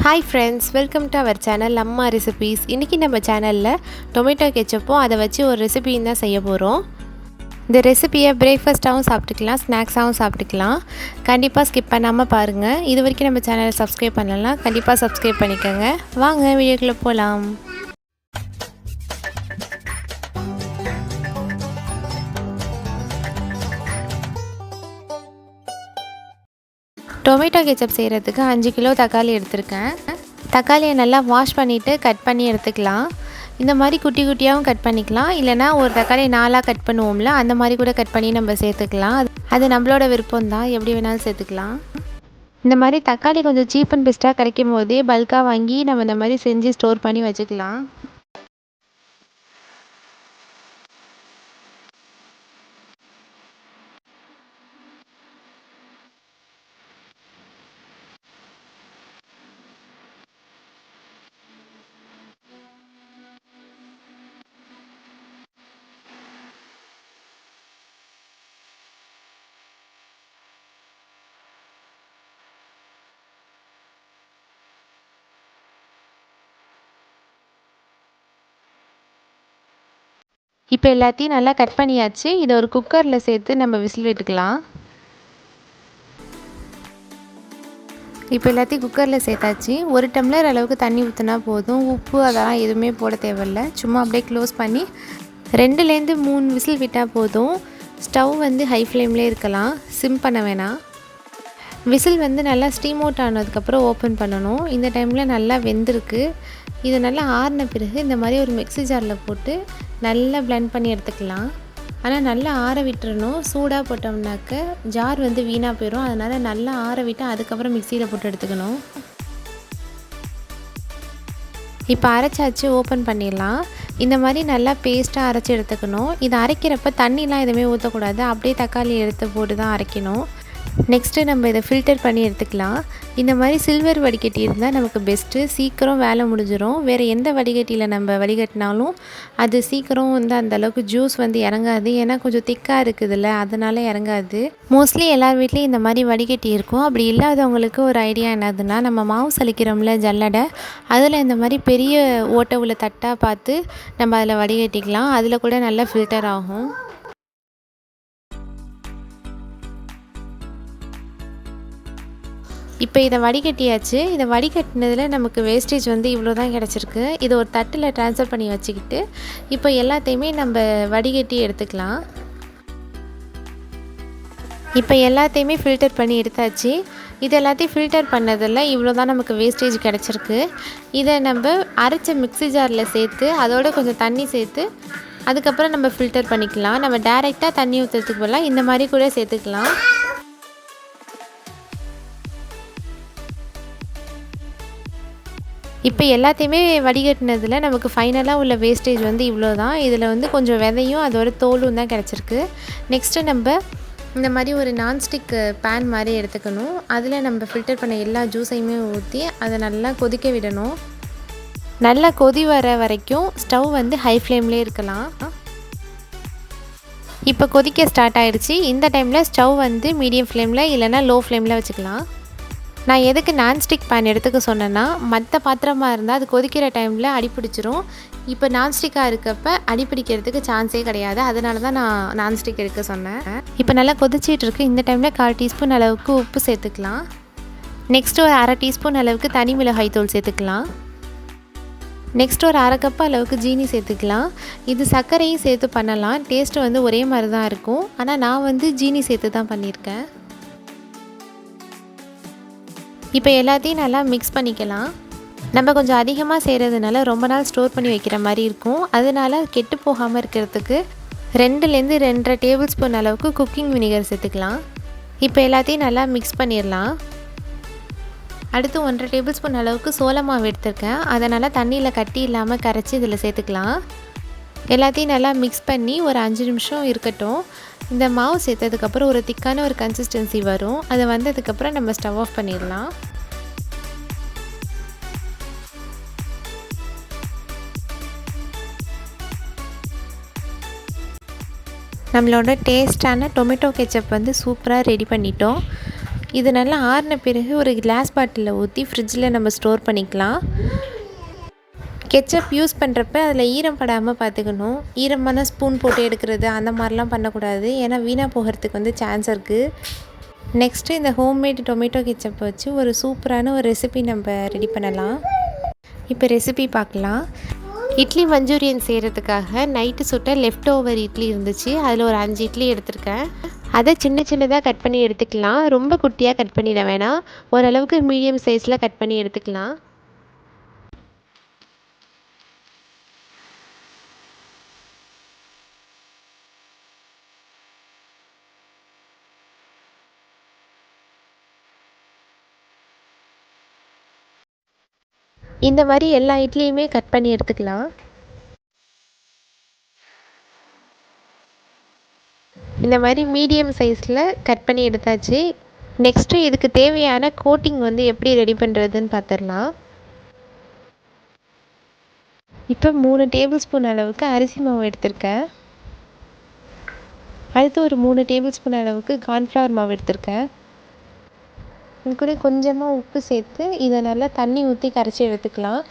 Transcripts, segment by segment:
Hi friends, welcome to our channel அம்மா recipes. இன்றைக்கி நம்ம சேனலில் டொமேட்டோ கெச்சப்பும் அதை வச்சு ஒரு ரெசிபியும் தான் செய்ய போகிறோம். இந்த ரெசிபியை பிரேக்ஃபாஸ்ட்டாகவும் சாப்பிட்டுக்கலாம், ஸ்நாக்ஸாகவும் சாப்பிட்டுக்கலாம். கண்டிப்பாக ஸ்கிப் பண்ணாமல் பாருங்கள். இது வரைக்கும் நம்ம சேனலை சப்ஸ்கிரைப் பண்ணலாம், கண்டிப்பாக சப்ஸ்கிரைப் பண்ணிக்கோங்க. வாங்க வீடியோக்குள்ளே போகலாம். டொமேட்டோ கெச்சப் செய்கிறதுக்கு 5 கிலோ தக்காளி எடுத்திருக்கேன். தக்காளியை நல்லா வாஷ் பண்ணிவிட்டு கட் பண்ணி எடுத்துக்கலாம். இந்த மாதிரி குட்டி குட்டியாகவும் கட் பண்ணிக்கலாம், இல்லைனா ஒரு தக்காளியை 4ஆக கட் பண்ணுவோம்ல, அந்த மாதிரி கூட கட் பண்ணி நம்ம சேர்த்துக்கலாம். அது நம்மளோட விருப்பம் தான், எப்படி வேணாலும் சேர்த்துக்கலாம். இந்த மாதிரி தக்காளி கொஞ்சம் சீப் அண்ட் பெஸ்ட்டாக கிடைக்கும் போதே பல்காக வாங்கி நம்ம இந்த மாதிரி செஞ்சு ஸ்டோர் பண்ணி வச்சுக்கலாம். இப்போ எல்லாத்தையும் நல்லா கட் பண்ணியாச்சு. இதை ஒரு குக்கரில் சேர்த்து நம்ம விசில் விட்டுக்கலாம். இப்போ எல்லாத்தையும் குக்கரில் சேர்த்தாச்சு. 1 டம்ளர் அளவுக்கு தண்ணி ஊற்றினா போதும். உப்பு அதெல்லாம் எதுவுமே போட தேவையில்லை. சும்மா அப்படியே க்ளோஸ் பண்ணி 2லேருந்து 3 விசில் விட்டால் போதும். ஸ்டவ் வந்து ஹை ஃப்ளேம்லேயே இருக்கலாம், சிம் பண்ண வேணாம். விசில் வந்து நல்லா ஸ்டீம் அவுட் ஆனதுக்கப்புறம் ஓப்பன் பண்ணணும். இந்த டைமில் நல்லா வெந்திருக்கு. இது நல்லா ஆறின பிறகு இந்த மாதிரி ஒரு மிக்ஸி ஜாரில் போட்டு நல்லா பிளெண்ட் பண்ணி எடுத்துக்கலாம். ஆனால் நல்லா ஆற விட்டுறணும். சூடாக போட்டோம்னாக்க ஜார் வந்து வீணாக போயிடும். அதனால் நல்லா ஆற விட்டு அதுக்கப்புறம் மிக்சியில் போட்டு எடுத்துக்கணும். இப்போ அரைச்சாச்சு, ஓப்பன் பண்ணிடலாம். இந்த மாதிரி நல்லா பேஸ்ட்டாக அரைச்சி எடுத்துக்கணும். இதை அரைக்கிறப்ப தண்ணிலாம் எதுவுமே ஊற்றக்கூடாது, அப்படியே தக்காளி எடுத்து போட்டு தான் அரைக்கணும். நெக்ஸ்ட்டு நம்ம இதை ஃபில்டர் பண்ணி எடுத்துக்கலாம். இந்த மாதிரி சில்வர் வடிகட்டி இருந்தால் நமக்கு பெஸ்ட்டு, சீக்கிரம் வேலை முடிஞ்சிடும். வேறு எந்த வடிகட்டியில் நம்ம வடிகட்டினாலும் அது சீக்கிரம் வந்து அந்தளவுக்கு ஜூஸ் வந்து இறங்காது. ஏன்னா கொஞ்சம் திக்காக இருக்குதுல்ல, அதனால் இறங்காது. மோஸ்ட்லி எல்லார் வீட்லேயும் இந்த மாதிரி வடிகட்டி இருக்கும். அப்படி இல்லாதவங்களுக்கு ஒரு ஐடியா என்னதுன்னா, நம்ம மாவு சலிக்கிறோம்ல ஜல்லடை, அதில் இந்த மாதிரி பெரிய ஓட்டை உள்ள தட்டாக பார்த்து நம்ம அதில் வடிகட்டிக்கலாம். அதில் கூட நல்லா ஃபில்டர் ஆகும். இப்போ இதை வடிகட்டியாச்சு. இதை வடிகட்டினதில் நமக்கு வேஸ்டேஜ் வந்து இவ்வளோ தான் கிடச்சிருக்கு. இதை ஒரு தட்டில் ட்ரான்ஸ்ஃபர் பண்ணி வச்சுக்கிட்டு இப்போ எல்லாத்தையுமே நம்ம வடிகட்டி எடுத்துக்கலாம். இப்போ எல்லாத்தையுமே ஃபில்டர் பண்ணி எடுத்தாச்சு. இது எல்லாத்தையும் ஃபில்டர் பண்ணதில் இவ்வளோ தான் நமக்கு வேஸ்டேஜ் கிடச்சிருக்கு. இதை நம்ம அரைச்ச மிக்ஸி ஜாரில் சேர்த்து அதோட கொஞ்சம் தண்ணி சேர்த்து அதுக்கப்புறம் நம்ம ஃபில்டர் பண்ணிக்கலாம். நம்ம டைரெக்டாக தண்ணி ஊற்றுறதுக்கு பதிலாக இந்த மாதிரி கூட சேர்த்துக்கலாம். இப்போ எல்லாத்தையுமே வடிகட்டினதில் நமக்கு ஃபைனலாக உள்ள வேஸ்டேஜ் வந்து இவ்வளோ தான். இதில் வந்து கொஞ்சம் விதையும் அதோட தோலும் தான் கிடச்சிருக்கு. நெக்ஸ்ட்டு நம்ம இந்த மாதிரி ஒரு நான்ஸ்டிக் பேன் மாதிரி எடுத்துக்கணும். அதில் நம்ம ஃபில்டர் பண்ண எல்லா ஜூஸையுமே ஊற்றி அதை நல்லா கொதிக்க விடணும். நல்லா கொதி வர வரைக்கும் ஸ்டவ் வந்து ஹை ஃப்ளேம்லேயே இருக்கலாம். இப்போ கொதிக்க ஸ்டார்ட் ஆகிடுச்சு. இந்த டைமில் ஸ்டவ் வந்து மீடியம் ஃப்ளேமில் இல்லைனா லோ ஃப்ளேமில் வச்சுக்கலாம். நான் எதுக்கு நான்ஸ்டிக் பேன் எடுத்துக்க சொன்னேன்னா, மற்ற பாத்திரமாக இருந்தால் அது கொதிக்கிற டைமில் அடிப்பிடிச்சிரும். இப்போ நான்ஸ்டிக்காக இருக்கப்ப அடிப்பிடிக்கிறதுக்கு சான்ஸே கிடையாது. அதனால தான் நான் நான்ஸ்டிக் எடுக்க சொன்னேன். இப்போ நல்லா கொதிச்சிட்ருக்கு. இந்த டைமில் 1/4 டீஸ்பூன் அளவுக்கு உப்பு சேர்த்துக்கலாம். நெக்ஸ்ட்டு ஒரு 1/2 டீஸ்பூன் அளவுக்கு தனி மிளகாய் தூள் சேர்த்துக்கலாம். நெக்ஸ்ட் ஒரு 1/2 கப் அளவுக்கு ஜீனி சேர்த்துக்கலாம். இது சர்க்கரையும் சேர்த்து பண்ணலாம். டேஸ்ட்டு வந்து ஒரே மாதிரி தான் இருக்கும். ஆனால் நான் வந்து ஜீனி சேர்த்து தான் பண்ணியிருக்கேன். இப்போ எல்லாத்தையும் நல்லா மிக்ஸ் பண்ணிக்கலாம். நம்ம கொஞ்சம் அதிகமாக செய்கிறதுனால ரொம்ப நாள் ஸ்டோர் பண்ணி வைக்கிற மாதிரி இருக்கும். அதனால் கெட்டு போகாமல் இருக்கிறதுக்கு 2லேருந்து 2.5 டேபிள் ஸ்பூன் அளவுக்கு குக்கிங் வினிகர் சேர்த்துக்கலாம். இப்போ எல்லாத்தையும் நல்லா மிக்ஸ் பண்ணிடலாம். அடுத்து 1.5 டேபிள் ஸ்பூன் அளவுக்கு சோள மாவு எடுத்திருக்கேன். அதனால் தண்ணியில் கட்டி இல்லாமல் கரைச்சி இதில் சேர்த்துக்கலாம். எல்லாத்தையும் நல்லா மிக்ஸ் பண்ணி ஒரு 5 நிமிஷம் இருக்கட்டும். இந்த மாவு சேர்த்ததுக்கப்புறம் ஒரு திக்கான ஒரு கன்சிஸ்டன்சி வரும். அது வந்ததுக்கப்புறம் நம்ம ஸ்டவ் ஆஃப் பண்ணிடலாம். நம்மளோட டேஸ்டான டொமேட்டோ கெச்சப் வந்து சூப்பராக ரெடி பண்ணிட்டோம். இது நல்லா ஆறின பிறகு ஒரு கிளாஸ் பாட்டிலில் ஊற்றி ஃப்ரிட்ஜில் நம்ம ஸ்டோர் பண்ணிக்கலாம். கெச்சப் யூஸ் பண்ணுறப்ப அதில் ஈரம் படாமல் பார்த்துக்கணும். ஈரமான ஸ்பூன் போட்டு எடுக்கிறது அந்த மாதிரிலாம் பண்ணக்கூடாது, ஏன்னா வீணாக போகிறதுக்கு வந்து சான்ஸ் இருக்குது. நெக்ஸ்ட்டு இந்த ஹோம்மேட் டொமேட்டோ கெச்சப் வச்சு ஒரு சூப்பரான ஒரு ரெசிபி நம்ம ரெடி பண்ணலாம். இப்போ ரெசிபி பார்க்கலாம். இட்லி மஞ்சூரியன் செய்கிறதுக்காக நைட்டு சுட்ட லெஃப்ட் ஓவர் இட்லி இருந்துச்சு. அதில் ஒரு 5 இட்லி எடுத்திருக்கேன். அதை சின்ன சின்னதாக கட் பண்ணி எடுத்துக்கலாம். ரொம்ப குட்டியாக கட் பண்ணிட வேணாம், ஓரளவுக்கு மீடியம் சைஸில் கட் பண்ணி எடுத்துக்கலாம். இந்த மாதிரி எல்லா இட்லியுமே கட் பண்ணி எடுத்துக்கலாம். இந்த மாதிரி மீடியம் சைஸில் கட் பண்ணி எடுத்தாச்சு. நெக்ஸ்ட்டு இதுக்கு தேவையான கோட்டிங் வந்து எப்படி ரெடி பண்ணுறதுன்னு பார்த்துடலாம். இப்போ 3 டேபிள் ஸ்பூன் அளவுக்கு அரிசி மாவு எடுத்திருக்கேன். அடுத்து ஒரு 3 டேபிள் ஸ்பூன் அளவுக்கு கார்ன்ஃப்ளவர் மாவு எடுத்திருக்கேன். இது கூட கொஞ்சமாக உப்பு சேர்த்து இதை நல்லா தண்ணி ஊற்றி கரைச்சி எடுத்துக்கலாம்.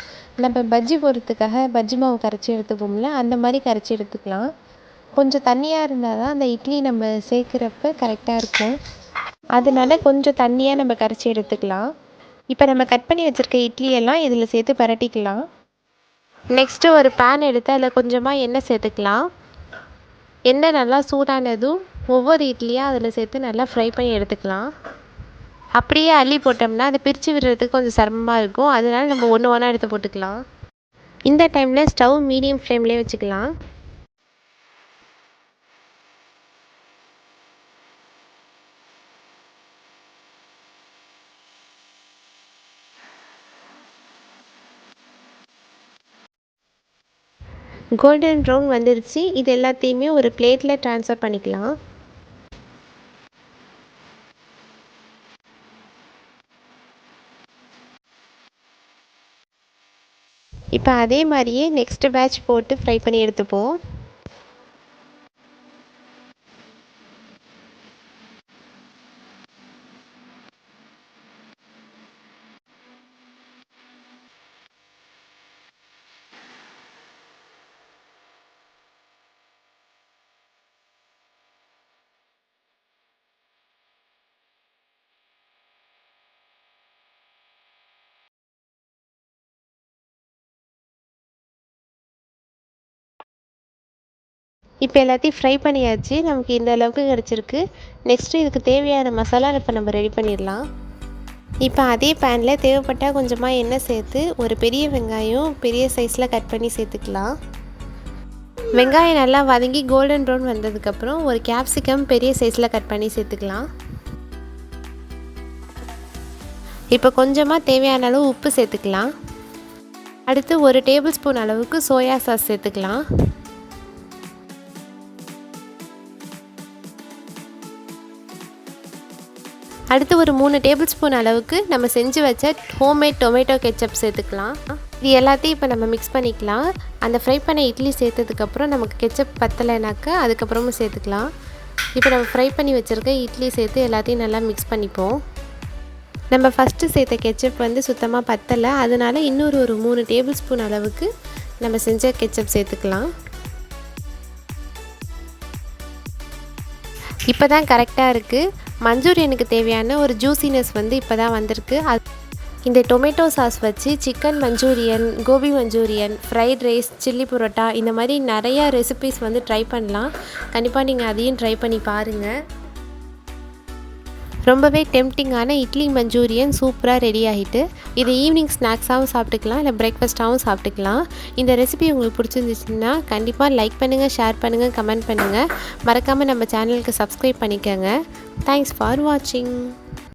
நம்ம பஜ்ஜி போடுறதுக்காக பஜ்ஜி மாவு கரைச்சி எடுத்துப்போம்ல, அந்த மாதிரி கரைச்சி எடுத்துக்கலாம். கொஞ்சம் தண்ணியாக இருந்தால் தான் அந்த இட்லி நம்ம சேர்க்குறப்ப கரெக்டாக இருக்கும். அதனால கொஞ்சம் தண்ணியாக நம்ம கரைச்சி எடுத்துக்கலாம். இப்போ நம்ம கட் பண்ணி வச்சுருக்க இட்லியெல்லாம் இதில் சேர்த்து பரட்டிக்கலாம். நெக்ஸ்ட்டு ஒரு பேன் எடுத்து அதில் கொஞ்சமாக எண்ணெய் சேர்த்துக்கலாம். எண்ணெய் நல்லா சூடானதும் ஒவ்வொரு இட்லியாக அதில் சேர்த்து நல்லா ஃப்ரை பண்ணி எடுத்துக்கலாம். அப்படியே அள்ளி போட்டோம்னா அதை பிரித்து விடுறதுக்கு கொஞ்சம் சிரமமாக இருக்கும், அதனால நம்ம ஒன்று ஒன்றா எடுத்து போட்டுக்கலாம். இந்த டைமில் ஸ்டவ் மீடியம் ஃப்ளேம்லேயே வச்சுக்கலாம். கோல்டன் ப்ரௌன் வந்துருச்சு. இது எல்லாத்தையுமே ஒரு பிளேட்டில் ட்ரான்ஸ்ஃபர் பண்ணிக்கலாம். இப்போ அதே மாதிரியே நெக்ஸ்ட் பேட்ச் போட்டு ஃப்ரை பண்ணி எடுத்துப்போம். இப்போ எல்லாத்தையும் ஃப்ரை பண்ணியாச்சு. நமக்கு இந்த அளவுக்கு கிடச்சிருக்கு. நெக்ஸ்ட்டு இதுக்கு தேவையான மசாலா இப்போ நம்ம ரெடி பண்ணிடலாம். இப்போ அதே பேனில் தேவைப்பட்டால் கொஞ்சமாக எண்ணெய் சேர்த்து ஒரு பெரிய வெங்காயம் பெரிய சைஸில் கட் பண்ணி சேர்த்துக்கலாம். வெங்காயம் நல்லா வதங்கி கோல்டன் ப்ரௌன் வந்ததுக்கப்புறம் ஒரு கேப்சிகம் பெரிய சைஸில் கட் பண்ணி சேர்த்துக்கலாம். இப்போ கொஞ்சமாக தேவையான அளவு உப்பு சேர்த்துக்கலாம். அடுத்து ஒரு டேபிள் ஸ்பூன் அளவுக்கு சோயா சாஸ் சேர்த்துக்கலாம். அடுத்து ஒரு 3 டேபிள் ஸ்பூன் அளவுக்கு நம்ம செஞ்சு வச்ச ஹோம்மேட் டொமேட்டோ கெச்சப் சேர்த்துக்கலாம். இது எல்லாத்தையும் இப்போ நம்ம மிக்ஸ் பண்ணிக்கலாம். அந்த ஃப்ரை பண்ண இட்லி சேர்த்ததுக்கப்புறம் நமக்கு கெச்சப் பத்தலைனாக்கா அதுக்கப்புறமும் சேர்த்துக்கலாம். இப்போ நம்ம ஃப்ரை பண்ணி வச்சுருக்க இட்லி சேர்த்து எல்லாத்தையும் நல்லா மிக்ஸ் பண்ணிப்போம். நம்ம ஃபஸ்ட்டு சேர்த்த கெச்சப் வந்து சுத்தமாக பத்தலை, அதனால் இன்னொரு ஒரு 3 டேபிள் ஸ்பூன் அளவுக்கு நம்ம செஞ்ச கெச்சப் சேர்த்துக்கலாம். இப்போ தான் கரெக்டாக இருக்குது. மஞ்சூரியனுக்கு தேவையான ஒரு ஜூசினஸ் வந்து இப்போ தான் வந்திருக்கு. இந்த டொமேட்டோ சாஸ் வச்சு chicken Manchurian, gobi Manchurian, fried rice, chilli parotta இந்த மாதிரி நிறையா ரெசிபீஸ் வந்து ட்ரை பண்ணலாம். கண்டிப்பாக நீங்கள் அதையும் ட்ரை பண்ணி பாருங்கள். ரொம்பவே டெம்டிங்கான இட்லி மஞ்சூரியன் சூப்பராக ரெடி ஆகிட்டு, இது ஈவினிங் ஸ்நாக்ஸாகவும் சாப்பிட்டுக்கலாம், இல்லை பிரேக்ஃபாஸ்ட்டாகவும் சாப்பிட்டுக்கலாம். இந்த ரெசிபி உங்களுக்கு பிடிச்சிருந்துச்சுன்னா கண்டிப்பாக லைக் பண்ணுங்கள், ஷேர் பண்ணுங்கள், கமெண்ட் பண்ணுங்கள். மறக்காமல் நம்ம சேனலுக்கு சப்ஸ்கிரைப் பண்ணிக்கோங்க. தேங்க்ஸ் ஃபார் வாட்சிங்.